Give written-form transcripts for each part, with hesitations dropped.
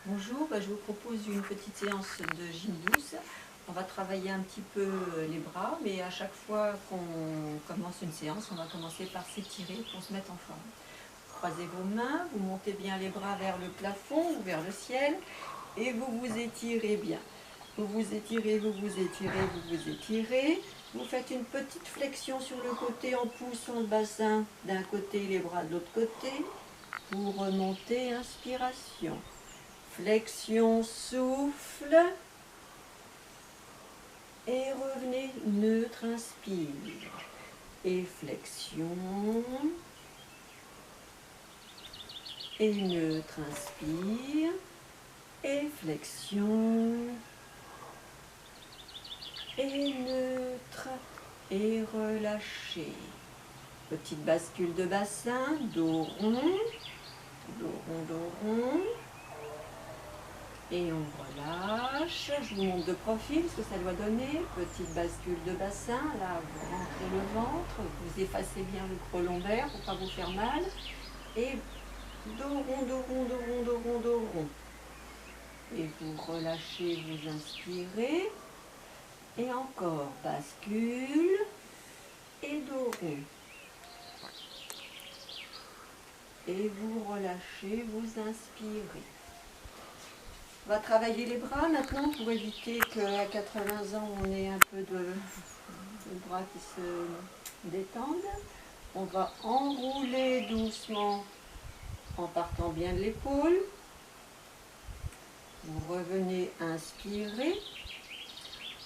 Bonjour, je vous propose une petite séance de gym douce. On va travailler un petit peu les bras, mais à chaque fois qu'on commence une séance, on va commencer par s'étirer pour se mettre en forme. Croisez vos mains, vous montez bien les bras vers le plafond ou vers le ciel et vous vous étirez bien. Vous vous étirez, vous vous étirez, vous vous étirez. Vous faites une petite flexion sur le côté en poussant le bassin d'un côté, les bras de l'autre côté. Vous remontez, inspiration. Flexion, souffle. Et revenez, neutre, inspire. Et flexion. Et neutre, inspire. Et flexion. Et neutre. Et relâchez. Petite bascule de bassin, dos rond. Dos rond, dos rond. Et on relâche. Je vous montre de profil ce que ça doit donner. Petite bascule de bassin. Là, vous rentrez le ventre. Vous effacez bien le creux lombaire pour ne pas vous faire mal. Et dos rond, dos rond, dos rond, dos rond, dos rond. Et vous relâchez, vous inspirez. Et encore, bascule. Et dos rond. Et vous relâchez, vous inspirez. On va travailler les bras maintenant pour éviter qu'à 80 ans, on ait un peu de bras qui se détendent. On va enrouler doucement en partant bien de l'épaule. Vous revenez, inspirer.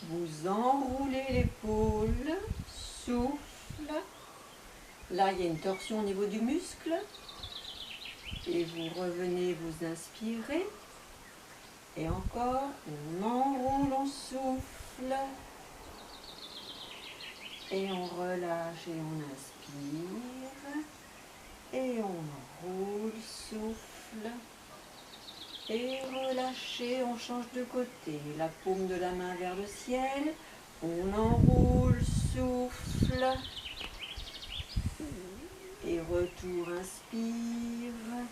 Vous enroulez l'épaule, souffle. Là, il y a une torsion au niveau du muscle. Et vous revenez, vous inspirez. Et encore, on enroule, on souffle. Et on relâche et on inspire. Et on enroule, souffle. Et relâchez, on change de côté. La paume de la main vers le ciel. On enroule, souffle. Et retour, inspire.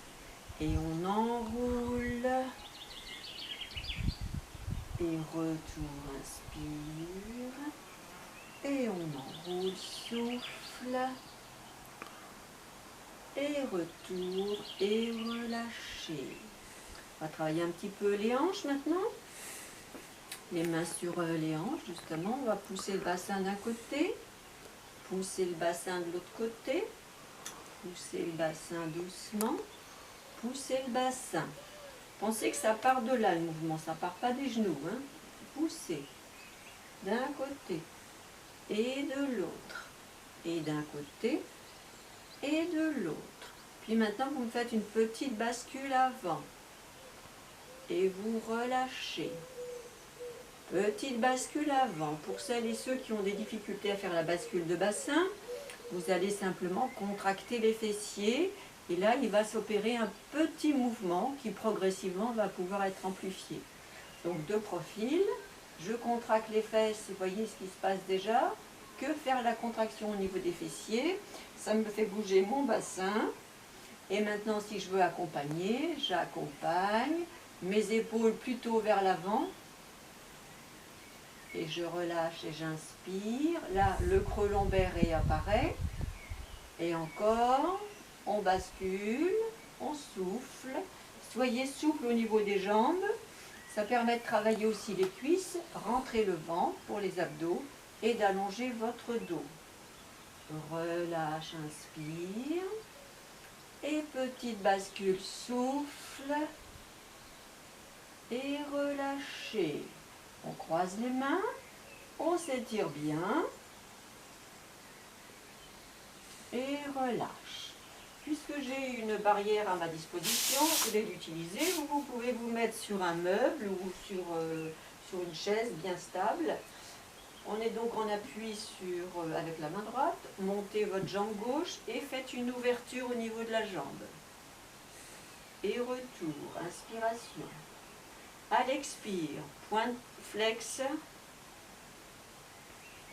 Et on enroule. Et retour, inspire. Et on enroule, souffle. Et retour, et relâchez. On va travailler un petit peu les hanches maintenant. Les mains sur les hanches, justement. On va pousser le bassin d'un côté. Pousser le bassin de l'autre côté. Pousser le bassin doucement. Pousser le bassin. Pensez que ça part de là le mouvement, ça part pas des genoux. Hein. Poussez d'un côté et de l'autre. Et d'un côté et de l'autre. Puis maintenant, vous me faites une petite bascule avant. Et vous relâchez. Petite bascule avant. Pour celles et ceux qui ont des difficultés à faire la bascule de bassin, vous allez simplement contracter les fessiers. Et là, il va s'opérer un petit mouvement qui progressivement va pouvoir être amplifié. Donc de profil, je contracte les fesses, vous voyez ce qui se passe déjà. Que faire la contraction au niveau des fessiers? Ça me fait bouger mon bassin. Et maintenant, si je veux accompagner, j'accompagne. Mes épaules plutôt vers l'avant. Et je relâche et j'inspire. Là, le creux lombaire réapparaît. Et encore, on bascule, on souffle. Soyez souple au niveau des jambes. Ça permet de travailler aussi les cuisses, rentrer le ventre pour les abdos et d'allonger votre dos. Relâche, inspire. Et petite bascule, souffle. Et relâchez. On croise les mains, on s'étire bien. Et relâche. Puisque j'ai une barrière à ma disposition, je vais l'utiliser. Vous pouvez vous mettre sur un meuble ou sur une chaise bien stable. On est donc en appui avec la main droite. Montez votre jambe gauche et faites une ouverture au niveau de la jambe. Et retour, inspiration. À l'expire, pointe flex.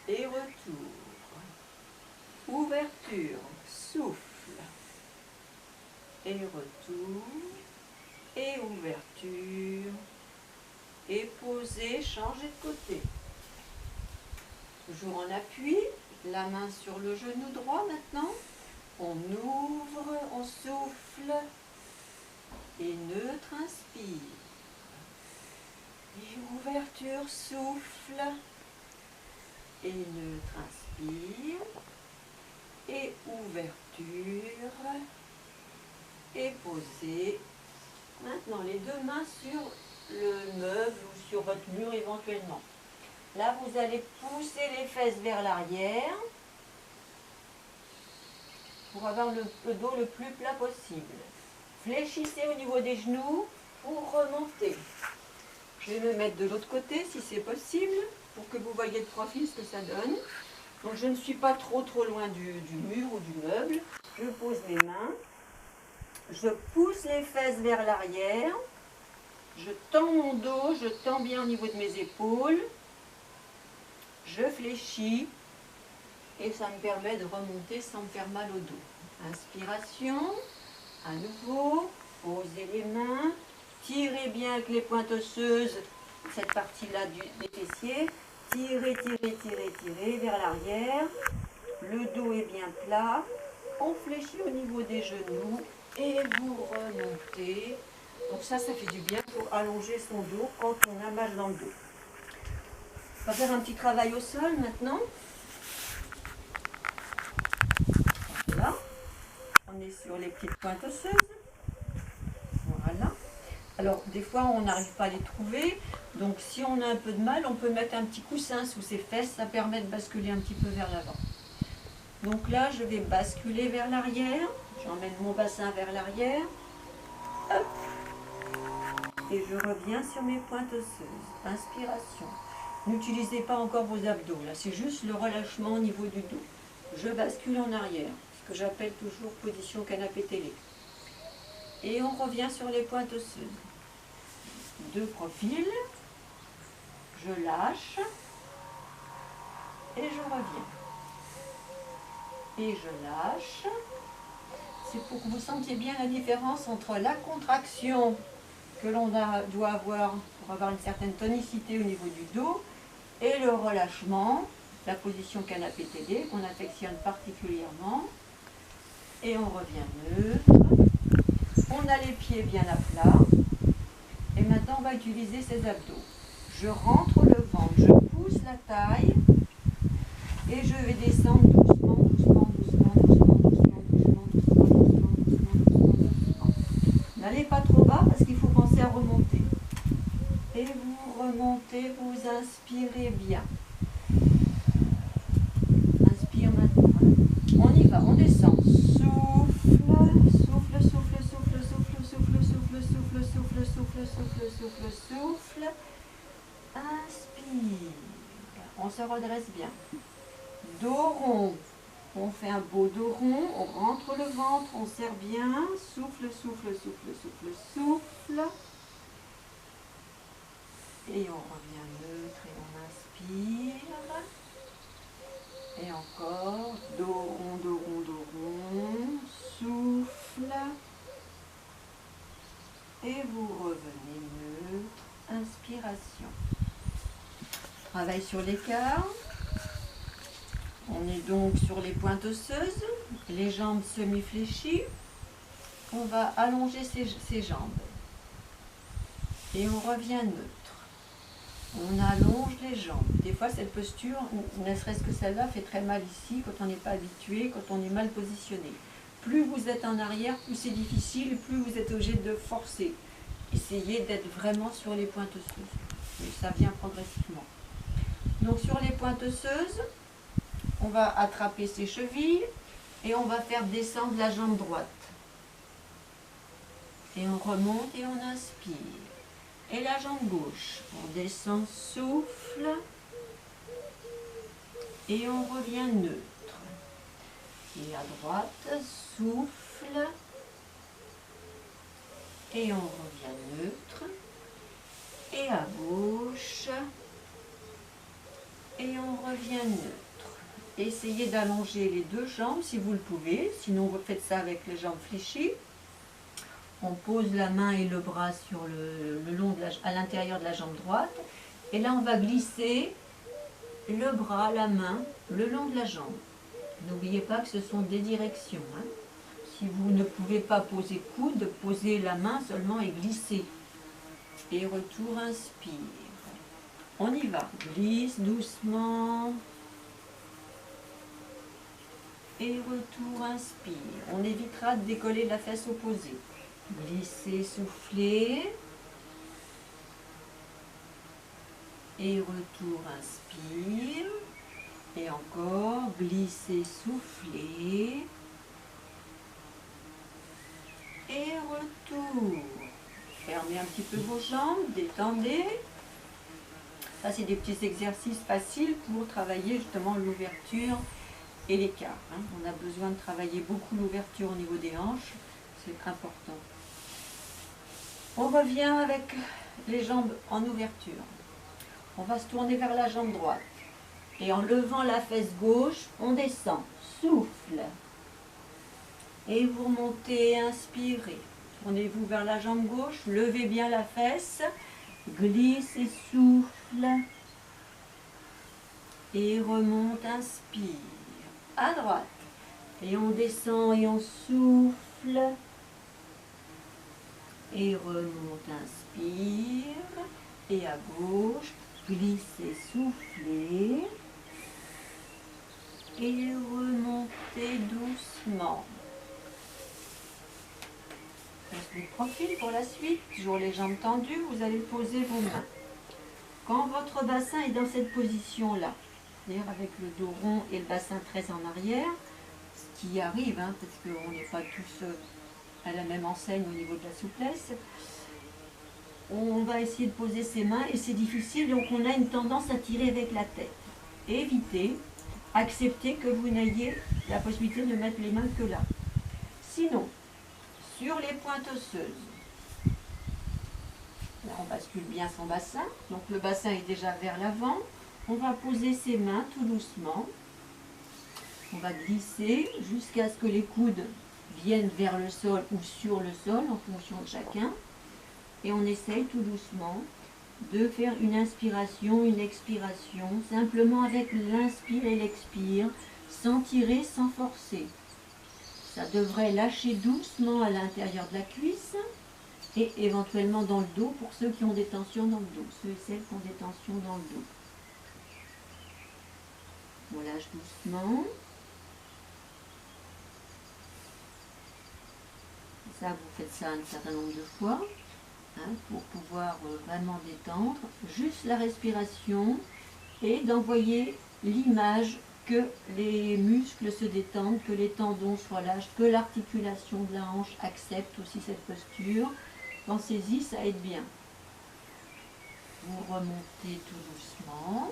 Et retour. Ouverture, souffle. Et retour. et ouverture. Et posez, changez de côté. Toujours en appui, la main sur le genou droit maintenant. On ouvre, on souffle et neutre, inspire. Et ouverture, souffle et neutre, inspire. Et ouverture et posez. Maintenant les deux mains sur le meuble ou sur votre mur éventuellement. Là vous allez pousser les fesses vers l'arrière pour avoir le dos le plus plat possible. Fléchissez au niveau des genoux pour remonter. Je vais me mettre de l'autre côté si c'est possible pour que vous voyez de profil ce que ça donne. Donc je ne suis pas trop loin du mur ou du meuble. Je pose mes mains. Je pousse les fesses vers l'arrière. Je tends mon dos, je tends bien au niveau de mes épaules. Je fléchis et ça me permet de remonter sans me faire mal au dos. Inspiration, à nouveau, posez les mains, tirez bien avec les pointes osseuses cette partie-là des fessiers. Tirez, tirez, tirez, tirez vers l'arrière. Le dos est bien plat. On fléchit au niveau des genoux et vous remontez. Donc ça fait du bien pour allonger son dos quand on a mal dans le dos. On va faire un petit travail au sol maintenant. Voilà. On est sur les petites pointes osseuses. Voilà. Alors des fois on n'arrive pas à les trouver. Donc si on a un peu de mal, on peut mettre un petit coussin sous ses fesses. Ça permet de basculer un petit peu vers l'avant. Donc là je vais basculer vers l'arrière. J'emmène mon bassin vers l'arrière. Hop. Et je reviens sur mes pointes osseuses. Inspiration. N'utilisez pas encore vos abdos, là c'est juste le relâchement au niveau du dos. Je bascule en arrière, ce que j'appelle toujours position canapé télé. Et on revient sur les pointes osseuses. De profil, je lâche et je reviens. Et je lâche. C'est pour que vous sentiez bien la différence entre la contraction que l'on doit avoir pour avoir une certaine tonicité au niveau du dos et le relâchement, la position canapé télé qu'on affectionne particulièrement. Et on revient neutre. On a les pieds bien à plat. Et maintenant on va utiliser ses abdos. Je rentre le ventre, je pousse la taille et je vais descendre doucement, doucement, doucement, doucement, doucement, doucement, doucement, doucement, doucement, doucement, doucement. N'allez pas trop bas parce qu'il faut penser à remonter. Et vous remontez, vous inspirez bien. Inspire maintenant. On y va, on descend. Souffle, souffle, souffle, souffle, souffle, souffle, souffle, souffle, souffle, souffle, souffle, souffle, souffle. Inspire. On se redresse bien. Dos rond. On fait un beau dos rond. On rentre le ventre, on serre bien. Souffle, souffle, souffle, souffle, souffle. Et on revient neutre et on inspire. Et encore, dos rond, dos rond, dos rond. Souffle. Et vous revenez neutre. Inspiration. Travail sur l'écart. On est donc sur les pointes osseuses. Les jambes semi-fléchies. On va allonger ses jambes. Et on revient neutre. On allonge les jambes. Des fois, cette posture, ne serait-ce que celle-là, fait très mal ici quand on n'est pas habitué, quand on est mal positionné. Plus vous êtes en arrière, plus c'est difficile, plus vous êtes obligé de forcer. Essayez d'être vraiment sur les pointes osseuses. Et ça vient progressivement. Donc sur les pointes osseuses, on va attraper ses chevilles et on va faire descendre la jambe droite. Et on remonte et on inspire. Et la jambe gauche, on descend, souffle, et on revient neutre. Et à droite, souffle, et on revient neutre. Et à gauche, et on revient neutre. Essayez d'allonger les deux jambes si vous le pouvez, sinon vous faites ça avec les jambes fléchies. on pose la main et le bras sur le long de à l'intérieur de la jambe droite. Et là, on va glisser le bras, la main, le long de la jambe. N'oubliez pas que ce sont des directions. Hein. Si vous ne pouvez pas poser coude, posez la main seulement et glissez. Et retour, inspire. On y va. Glisse doucement. Et retour, inspire. On évitera de décoller la fesse opposée. Glissez, soufflez. Et retour, inspire. Et encore, glissez, soufflez. Et retour. Fermez un petit peu vos jambes, détendez. Ça, c'est des petits exercices faciles pour travailler justement l'ouverture et l'écart. Hein. On a besoin de travailler beaucoup l'ouverture au niveau des hanches. C'est important. On revient avec les jambes en ouverture. On va se tourner vers la jambe droite. Et en levant la fesse gauche, on descend. Souffle. Et vous remontez, inspirez. Tournez-vous vers la jambe gauche, levez bien la fesse. Glisse et souffle. Et remonte, inspire. À droite. Et on descend et on souffle. Et remonte, inspire. Et à gauche, glissez, soufflez. Et remontez doucement. Restez de profil pour la suite. Toujours les jambes tendues, vous allez poser vos mains. Quand votre bassin est dans cette position-là, c'est-à-dire avec le dos rond et le bassin très en arrière, ce qui arrive, hein, parce qu'on n'est pas tous à la même enseigne au niveau de la souplesse, on va essayer de poser ses mains et c'est difficile, donc on a une tendance à tirer avec la tête. Évitez, acceptez que vous n'ayez la possibilité de mettre les mains que là. Sinon, sur les pointes osseuses, là on bascule bien son bassin, donc le bassin est déjà vers l'avant. On va poser ses mains tout doucement. On va glisser jusqu'à ce que les coudes viennent vers le sol ou sur le sol en fonction de chacun. Et on essaye tout doucement de faire une inspiration, une expiration, simplement avec l'inspire et l'expire, sans tirer, sans forcer. Ça devrait lâcher doucement à l'intérieur de la cuisse et éventuellement dans le dos pour ceux qui ont des tensions dans le dos, ceux et celles qui ont des tensions dans le dos. On lâche doucement. Ça, vous faites ça un certain nombre de fois hein, pour pouvoir vraiment détendre. Juste la respiration et d'envoyer l'image que les muscles se détendent, que les tendons soient lâches, que l'articulation de la hanche accepte aussi cette posture. Pensez-y, ça aide bien. Vous remontez tout doucement.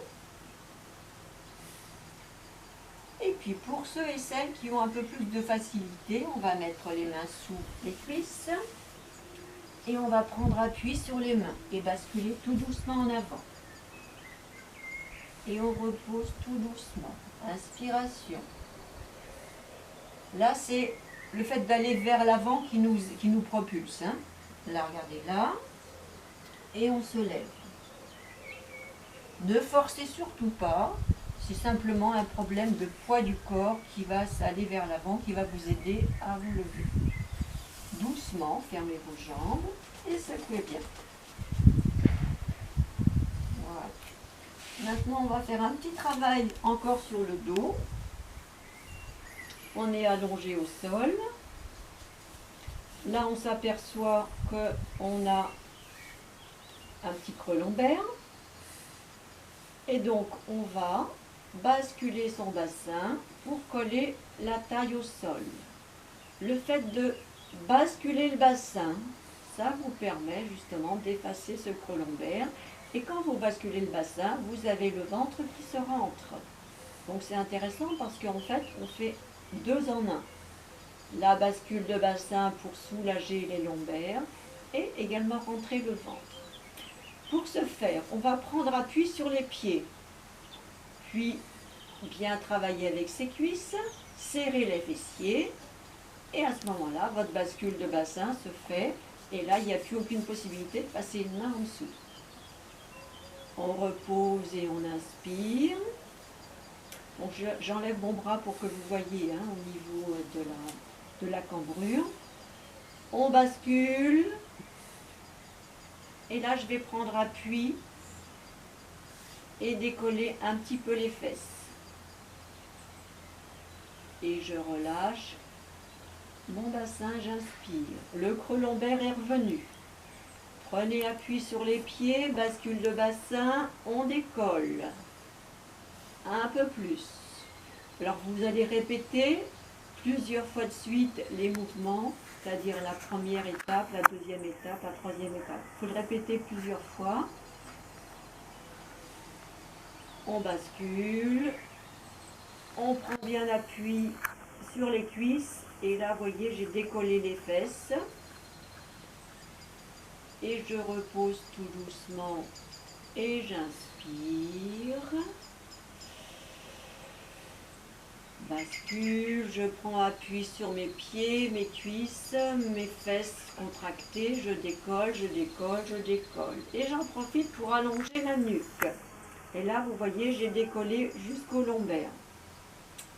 Et puis pour ceux et celles qui ont un peu plus de facilité, on va mettre les mains sous les cuisses et on va prendre appui sur les mains et basculer tout doucement en avant. Et on repose tout doucement. Inspiration. Là, c'est le fait d'aller vers l'avant qui nous propulse. Hein. Là, regardez là. Et on se lève. Ne forcez surtout pas. C'est simplement un problème de poids du corps qui va s'aller vers l'avant, qui va vous aider à vous lever. Doucement, fermez vos jambes et secouez bien. Voilà. Maintenant, on va faire un petit travail encore sur le dos. On est allongé au sol. Là, on s'aperçoit qu'on a un petit creux lombaire. Et donc, on va basculer son bassin pour coller la taille au sol. Le fait de basculer le bassin, ça vous permet justement d'effacer ce creux lombaire. Et quand vous basculez le bassin, vous avez le ventre qui se rentre. Donc c'est intéressant parce qu'en fait, on fait 2 en 1. La bascule de bassin pour soulager les lombaires et également rentrer le ventre. Pour ce faire, on va prendre appui sur les pieds, puis bien travailler avec ses cuisses, serrer les fessiers, Et à ce moment-là, votre bascule de bassin se fait. Et là, il n'y a plus aucune possibilité de passer une main en dessous. On repose et on inspire. Donc j'enlève mon bras pour que vous voyez au niveau de la cambrure. On bascule. Et là, je vais prendre appui et décoller un petit peu les fesses. Et je relâche mon bassin, j'inspire. Le creux lombaire est revenu. Prenez appui sur les pieds, bascule de bassin, on décolle. Un peu plus. Alors vous allez répéter plusieurs fois de suite les mouvements, c'est-à-dire la première étape, la deuxième étape, la troisième étape. Il faut le répéter plusieurs fois. On bascule, on prend bien appui sur les cuisses et là, vous voyez, j'ai décollé les fesses et je repose tout doucement et j'inspire. Bascule, je prends appui sur mes pieds, mes cuisses, mes fesses contractées, je décolle, je décolle, je décolle. Et j'en profite pour allonger la nuque. Et là, vous voyez, j'ai décollé jusqu'au lombaire.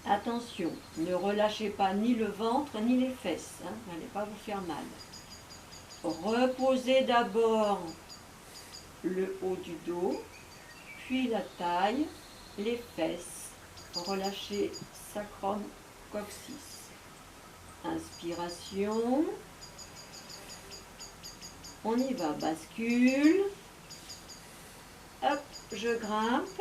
Attention, ne relâchez pas ni le ventre ni les fesses, n'allez pas vous faire mal. Reposez d'abord le haut du dos, puis la taille, les fesses. Relâchez sacrum, coccyx. Inspiration. On y va, bascule. Hop, je grimpe,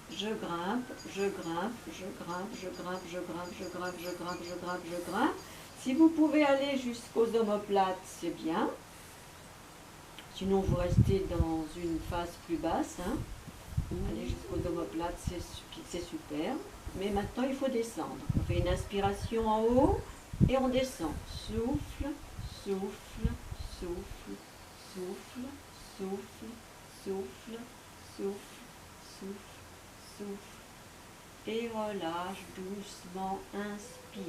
je grimpe, je grimpe, je grimpe, je grimpe, je grimpe, je grimpe, je grimpe, je grimpe, je grimpe. Si vous pouvez aller jusqu'aux omoplates, c'est bien. Sinon, vous restez dans une phase plus basse. Aller jusqu'aux omoplates, c'est super. Mais maintenant, il faut descendre. On fait une inspiration en haut et on descend. Souffle, souffle, souffle, souffle, souffle, souffle, souffle, souffle, souffle. Et relâche doucement, inspire.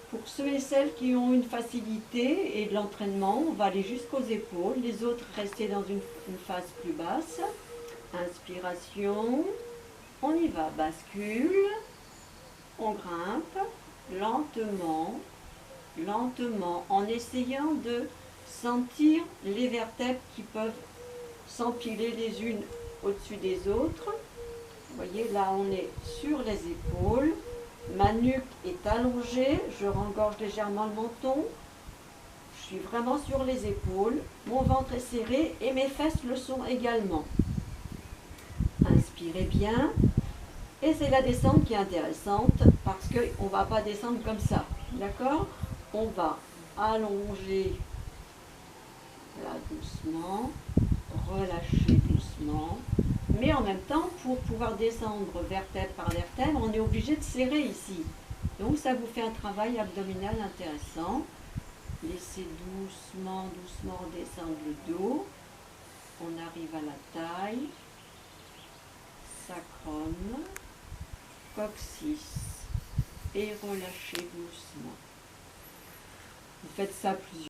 Pour ceux et celles qui ont une facilité et de l'entraînement, on va aller jusqu'aux épaules. Les autres, rester dans une phase plus basse. Inspiration. On y va, bascule. On grimpe lentement, lentement, en essayant de sentir les vertèbres qui peuvent s'empiler les unes au-dessus des autres. Vous voyez, là, on est sur les épaules. Ma nuque est allongée, je rengorge légèrement le menton. Je suis vraiment sur les épaules. Mon ventre est serré et mes fesses le sont également. Inspirez bien. Et c'est la descente qui est intéressante parce qu'on ne va pas descendre comme ça. D'accord? On va allonger là doucement, relâcher doucement. Mais en même temps, pour pouvoir descendre vertèbre par vertèbre, on est obligé de serrer ici. Donc ça vous fait un travail abdominal intéressant. Laissez doucement, doucement redescendre le dos. On arrive à la taille, sacrum, coccyx et relâchez doucement. Vous faites ça plusieurs